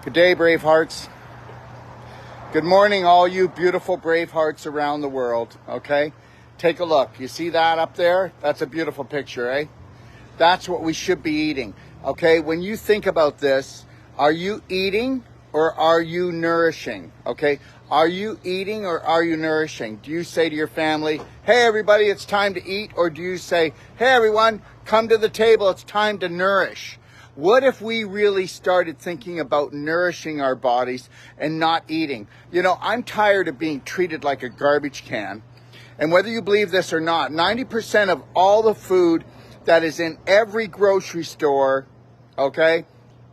Good day, BraveHearts. Good morning, all you beautiful BraveHearts around the world, okay? Take a look. You see that up there? That's a beautiful picture, eh? That's what we should be eating, okay? When you think about this, are you eating or are you nourishing, okay? Are you eating or are you nourishing? Do you say to your family, hey, everybody, it's time to eat? Or do you say, hey, everyone, come to the table, it's time to nourish? What if we really started thinking about nourishing our bodies and not eating? You know, I'm tired of being treated like a garbage can. And whether you believe this or not, 90% of all the food that is in every grocery store, okay,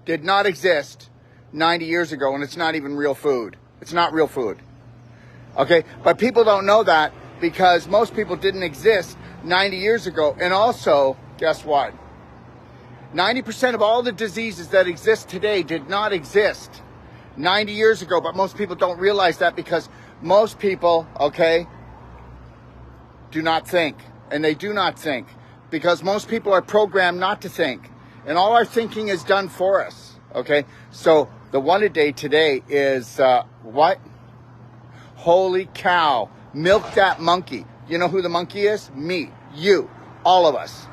did not exist 90 years ago, and it's not even real food. It's not real food, okay? But people don't know that because most people didn't exist 90 years ago. And also, guess what? 90% of all the diseases that exist today did not exist 90 years ago, but most people don't realize that because most people, okay, do not think. And they do not think because most people are programmed not to think. And all our thinking is done for us, okay? So the one a day today is what? Holy cow. Milk that monkey. You know who the monkey is? Me, you, all of us.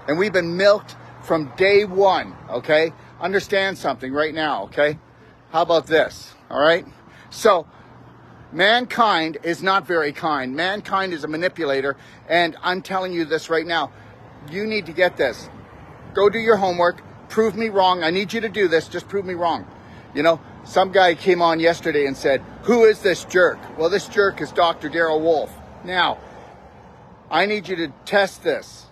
And we've been milked from day one, okay? Understand something right now, okay? How about this, all right? So, mankind is not very kind. Mankind is a manipulator, and I'm telling you this right now. You need to get this. Go do your homework. Prove me wrong. I need you to do this. Just prove me wrong. You know, some guy came on yesterday and said, who is this jerk? Well, this jerk is Dr. Darrell Wolfe. Now, I need you to test this.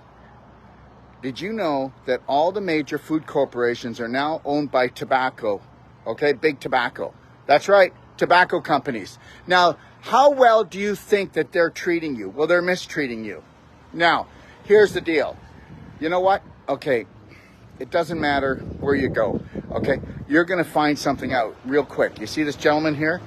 Did you know that all the major food corporations are now owned by tobacco? Okay, big tobacco. That's right, tobacco companies. Now, how well do you think that they're treating you? Well, they're mistreating you. Now, here's the deal. You know what? Okay, it doesn't matter where you go. Okay, you're going to find something out real quick. You see this gentleman here?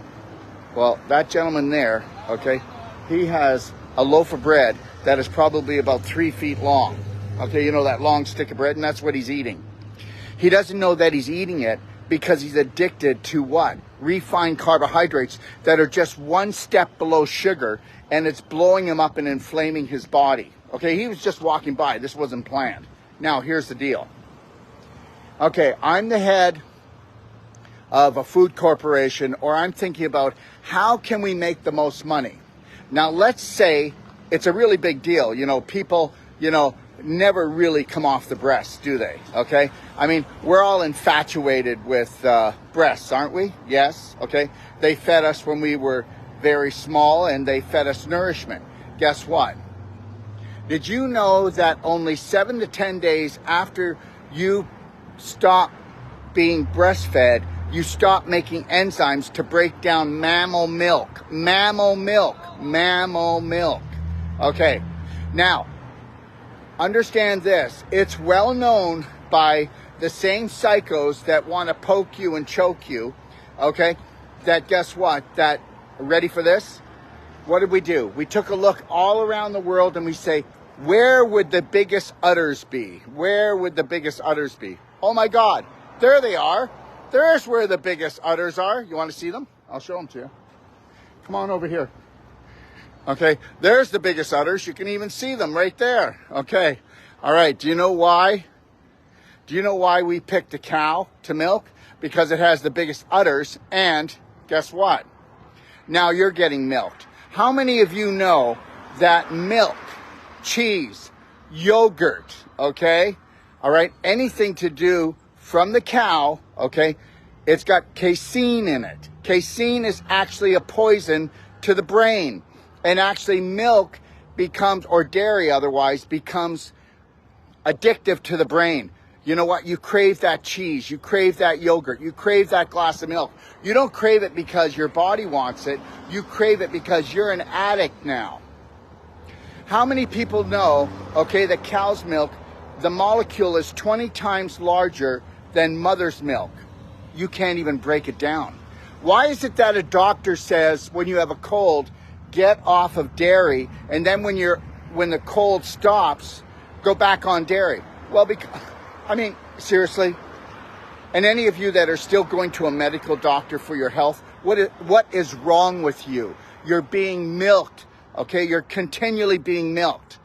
Well, that gentleman there, okay, he has a loaf of bread that is probably about 3 feet long. Okay, you know, that long stick of bread, and that's what he's eating. He doesn't know that he's eating it because he's addicted to what? Refined carbohydrates that are just one step below sugar, and it's blowing him up and inflaming his body. Okay, he was just walking by. This wasn't planned. Now, here's the deal. Okay, I'm the head of a food corporation, or I'm thinking about how can we make the most money? Now, let's say it's a really big deal. You know, people, you know, never really come off the breasts, do they? Okay? I mean, we're all infatuated with breasts, aren't we? Yes, okay? They fed us when we were very small, and they fed us nourishment. Guess what? Did you know that only 7 to 10 days after you stop being breastfed, you stop making enzymes to break down mammal milk? Mammal milk. Mammal milk. Okay, now, understand this. It's well known by the same psychos that want to poke you and choke you, okay, that guess what? That, ready for this? What did we do? We took a look all around the world and we say, where would the biggest udders be? Where would the biggest udders be? Oh my God, there they are. There's where the biggest udders are. You want to see them? I'll show them to you. Come on over here. Okay, there's the biggest udders. You can even see them right there. Okay, all right, do you know why? Do you know why we picked a cow to milk? Because it has the biggest udders, and guess what? Now you're getting milked. How many of you know that milk, cheese, yogurt, okay, all right, anything to do from the cow, okay, it's got casein in it. Casein is actually a poison to the brain. And actually milk becomes, or dairy otherwise, becomes addictive to the brain. You know what? You crave that cheese. You crave that yogurt. You crave that glass of milk. You don't crave it because your body wants it. You crave it because you're an addict now. How many people know, okay, that cow's milk, the molecule is 20 times larger than mother's milk? You can't even break it down. Why is it that a doctor says when you have a cold, get off of dairy, and then when the cold stops, go back on dairy? Well, because, I mean, seriously, And any of you that are still going to a medical doctor for your health, what is wrong with you? You're being milked, okay? You're continually being milked.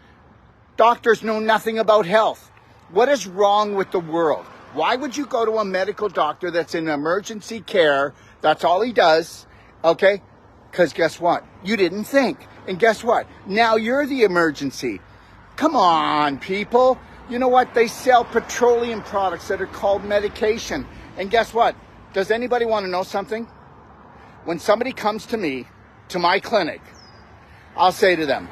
Doctors know nothing about health. What is wrong with the world? Why would you go to a medical doctor that's in emergency care? That's all he does, okay? Because guess what? You didn't think. And guess what? Now you're the emergency. Come on, people. You know what? They sell petroleum products that are called medication. And guess what? Does anybody want to know something? When somebody comes to me, to my clinic, I'll say to them,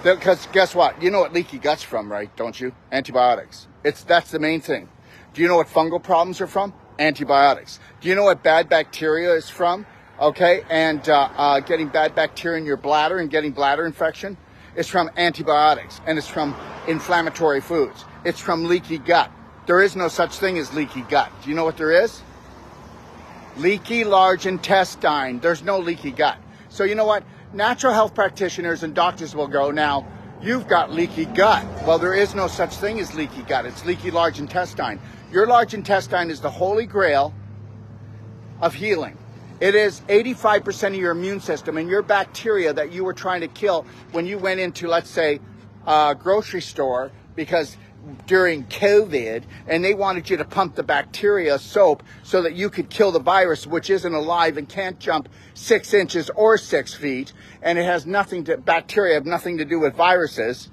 because guess what? You know what leaky gut's from, right? Don't you? Antibiotics. That's the main thing. Do you know what fungal problems are from? Antibiotics. Do you know what bad bacteria is from? Okay, and getting bad bacteria in your bladder and getting bladder infection is from antibiotics, and it's from inflammatory foods. It's from leaky gut. There is no such thing as leaky gut. Do you know what there is? Leaky large intestine. There's no leaky gut. So you know what? Natural health practitioners and doctors will go, now, you've got leaky gut. Well, there is no such thing as leaky gut. It's leaky large intestine. Your large intestine is the holy grail of healing. It is 85% of your immune system, and your bacteria that you were trying to kill when you went into, let's say, a grocery store because during COVID, and they wanted you to pump the bacteria soap so that you could kill the virus, which isn't alive and can't jump 6 inches or 6 feet, and it has bacteria have nothing to do with viruses.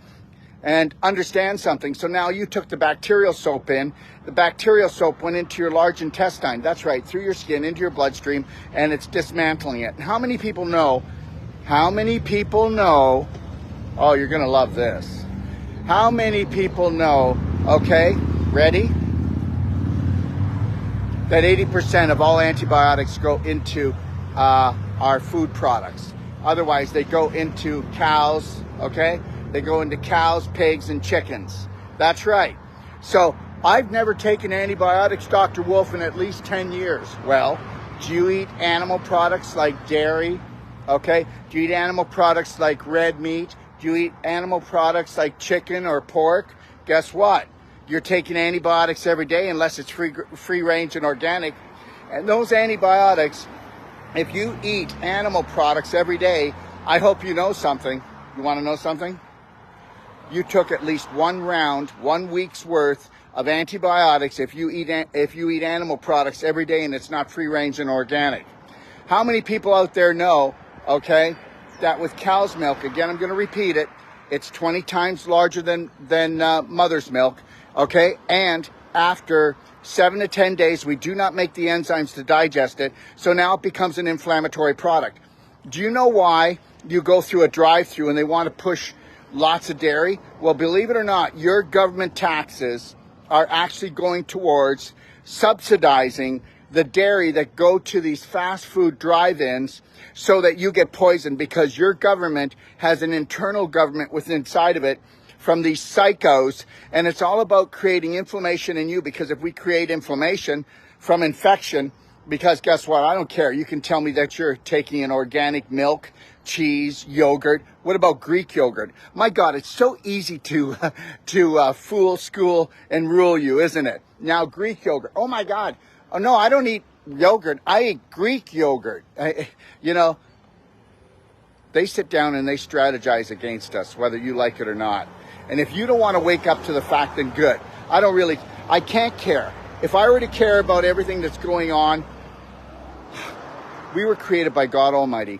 And understand something. So now you took the bacterial soap in. The bacterial soap went into your large intestine. That's right, through your skin, into your bloodstream, and it's dismantling it. And how many people know? Oh, you're going to love this. How many people know, okay, ready? That 80% of all antibiotics go into our food products. Otherwise, they go into cows, okay? They go into cows, pigs, and chickens. That's right. So I've never taken antibiotics, Dr. Wolf, in at least 10 years. Well, do you eat animal products like dairy? Okay. Do you eat animal products like red meat? Do you eat animal products like chicken or pork? Guess what? You're taking antibiotics every day unless it's free range and organic. And those antibiotics, if you eat animal products every day, I hope you know something. You want to know something? You took at least 1 round, 1 week's worth of antibiotics if you eat animal products every day and it's not free range and organic. How many people out there know, okay, that with cow's milk, again, I'm going to repeat it, it's 20 times larger than mother's milk, okay, and after 7 to 10 days, we do not make the enzymes to digest it, so now it becomes an inflammatory product. Do you know why you go through a drive-through and they want to push lots of dairy? Well, believe it or not, your government taxes are actually going towards subsidizing the dairy that go to these fast food drive-ins so that you get poisoned, because your government has an internal government within inside of it from these psychos, and it's all about creating inflammation in you, because if we create inflammation from infection, because guess what? I don't care. You can tell me that you're taking an organic milk, cheese, yogurt. What about Greek yogurt? My God, it's so easy to fool, school, and rule you, isn't it? Now, Greek yogurt. Oh, my God. Oh, no, I don't eat yogurt. I eat Greek yogurt. You know, they sit down and they strategize against us, whether you like it or not. And if you don't want to wake up to the fact, then good. I can't care. If I were to care about everything that's going on, we were created by God Almighty.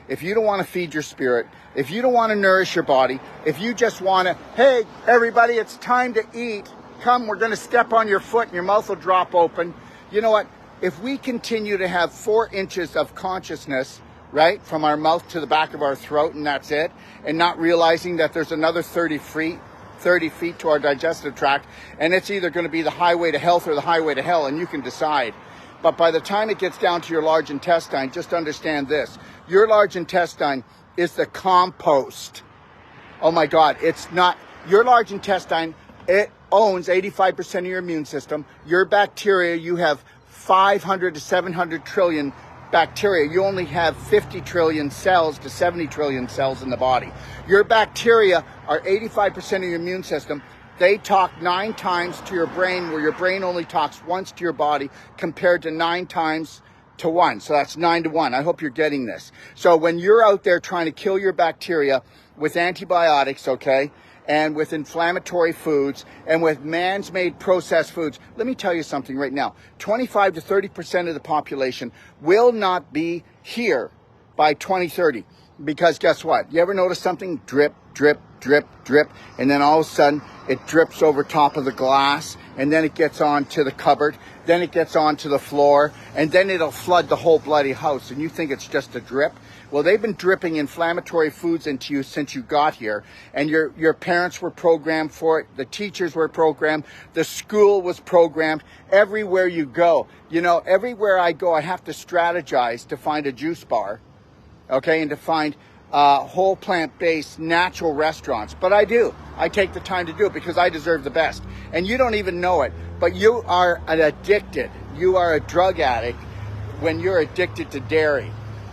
If you don't want to feed your spirit, if you don't want to nourish your body, if you just want to, hey, everybody, it's time to eat. Come, we're going to step on your foot and your mouth will drop open. You know what? If we continue to have 4 inches of consciousness, right, from our mouth to the back of our throat, and that's it, and not realizing that there's another 30 feet to our digestive tract, and it's either going to be the highway to health or the highway to hell, and you can decide. But by the time it gets down to your large intestine, just understand this. Your large intestine is the compost. Oh my God, it's not. Your large intestine, it owns 85% of your immune system. Your bacteria, you have 500 to 700 trillion bacteria. You only have 50 trillion cells to 70 trillion cells in the body. Your bacteria are 85% of your immune system. They talk 9 times to your brain, where your brain only talks once to your body, compared to 9 times to 1. So that's 9 to 1. I hope you're getting this. So when you're out there trying to kill your bacteria with antibiotics, okay, and with inflammatory foods and with man's-made processed foods, let me tell you something right now. 25 to 30% of the population will not be here by 2030. Because guess what? You ever notice something? Drip, drip, drip, drip, and then all of a sudden it drips over top of the glass, and then it gets onto the cupboard, then it gets onto the floor, and then it'll flood the whole bloody house, and you think it's just a drip? Well, they've been dripping inflammatory foods into you since you got here, and your parents were programmed for it, the teachers were programmed, the school was programmed, everywhere you go. You know, everywhere I go, I have to strategize to find a juice bar, okay, and to find whole plant-based natural restaurants. But I do. I take the time to do it because I deserve the best. And you don't even know it, but you are an addicted. You are a drug addict when you're addicted to dairy.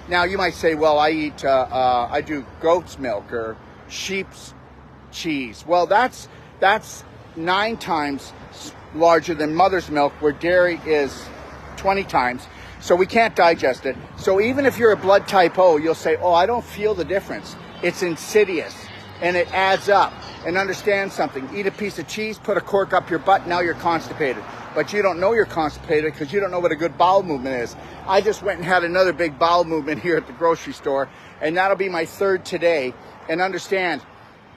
Now, you might say, well, I do goat's milk or sheep's cheese. Well, that's 9 times larger than mother's milk, where dairy is 20 times. So we can't digest it. So even if you're a blood type O, you'll say, oh, I don't feel the difference. It's insidious, and it adds up. And understand something. Eat a piece of cheese, put a cork up your butt, now you're constipated. But you don't know you're constipated because you don't know what a good bowel movement is. I just went and had another big bowel movement here at the grocery store, and that'll be my 3rd today. And understand,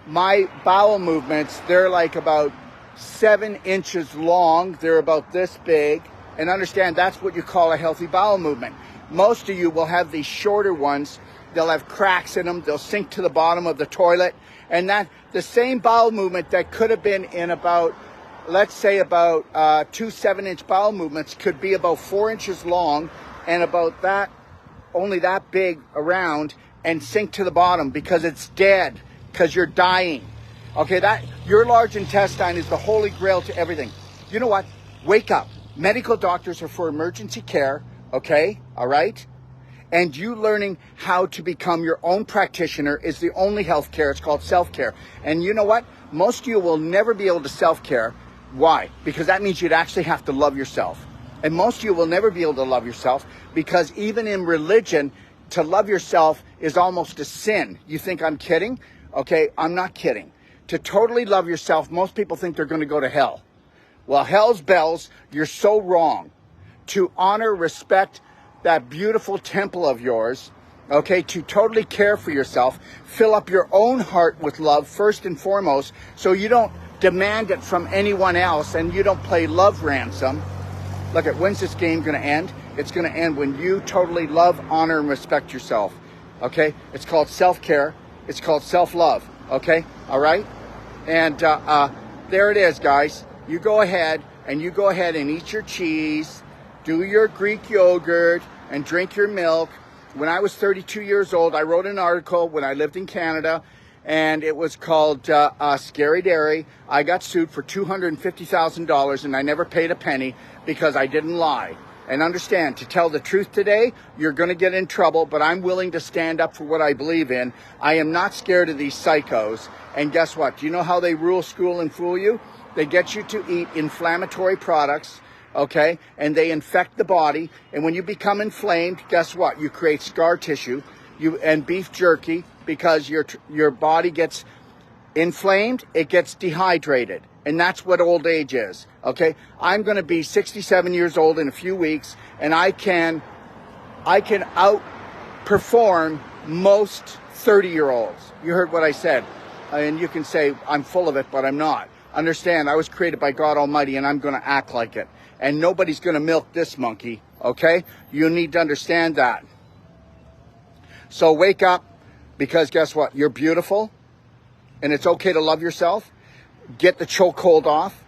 my bowel movements, they're like about 7 inches long. They're about this big. And understand, that's what you call a healthy bowel movement. Most of you will have these shorter ones. They'll have cracks in them. They'll sink to the bottom of the toilet. And that the same bowel movement that could have been in about, let's say about 2 7-inch bowel movements, could be about 4 inches long and about that, only that big around, and sink to the bottom because it's dead, because you're dying. Okay, that your large intestine is the holy grail to everything. You know what? Wake up. Medical doctors are for emergency care, okay? All right? And you learning how to become your own practitioner is the only health care. It's called self-care. And you know what? Most of you will never be able to self-care. Why? Because that means you'd actually have to love yourself. And most of you will never be able to love yourself because even in religion, to love yourself is almost a sin. You think I'm kidding? Okay, I'm not kidding. To totally love yourself, most people think they're going to go to hell. Well, hell's bells, you're so wrong. To honor, respect that beautiful temple of yours, okay, to totally care for yourself, fill up your own heart with love first and foremost, so you don't demand it from anyone else and you don't play love ransom. Look at, when's this game going to end? It's going to end when you totally love, honor, and respect yourself, okay? It's called self-care. It's called self-love, okay? All right? And there it is, guys. You go ahead and eat your cheese, do your Greek yogurt, and drink your milk. When I was 32 years old, I wrote an article when I lived in Canada, and it was called Scary Dairy. I got sued for $250,000, and I never paid a penny because I didn't lie. And understand, to tell the truth today, you're going to get in trouble, but I'm willing to stand up for what I believe in. I am not scared of these psychos. And guess what? Do you know how they rule, school, and fool you? They get you to eat inflammatory products, okay? And they infect the body. And when you become inflamed, guess what? You create scar tissue and beef jerky because your body gets inflamed, it gets dehydrated. And that's what old age is, okay? I'm going to be 67 years old in a few weeks, and I can outperform most 30-year-olds. You heard what I said. And you can say, I'm full of it, but I'm not. Understand, I was created by God Almighty, and I'm going to act like it. And nobody's going to milk this monkey, okay? You need to understand that. So wake up, because guess what? You're beautiful, and it's okay to love yourself. Get the chokehold off,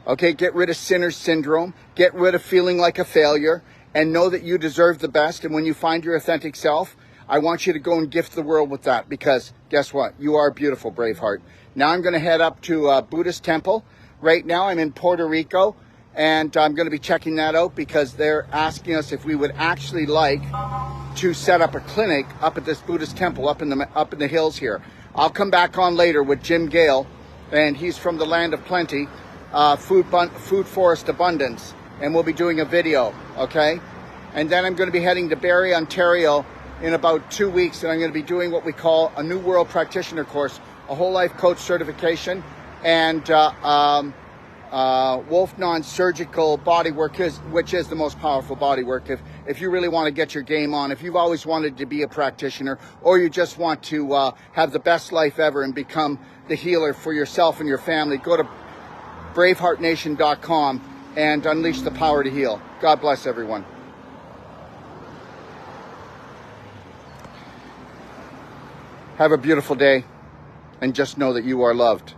okay? Get rid of sinner's syndrome. Get rid of feeling like a failure, and know that you deserve the best. And when you find your authentic self, I want you to go and gift the world with that, because guess what? You are beautiful, Braveheart. Now I'm going to head up to a Buddhist temple. Right now I'm in Puerto Rico, and I'm going to be checking that out because they're asking us if we would actually like to set up a clinic up at this Buddhist temple up in the hills here. I'll come back on later with Jim Gale and he's from the land of plenty, food forest abundance, and we'll be doing a video, okay? And then I'm going to be heading to Barrie, Ontario in about 2 weeks, and I'm going to be doing what we call a New World Practitioner course, a whole life coach certification, and Wolf non-surgical body work, which is the most powerful body work. If you really want to get your game on, if you've always wanted to be a practitioner, or you just want to have the best life ever and become the healer for yourself and your family, go to braveheartnation.com and unleash the power to heal. God bless everyone. Have a beautiful day, and just know that you are loved.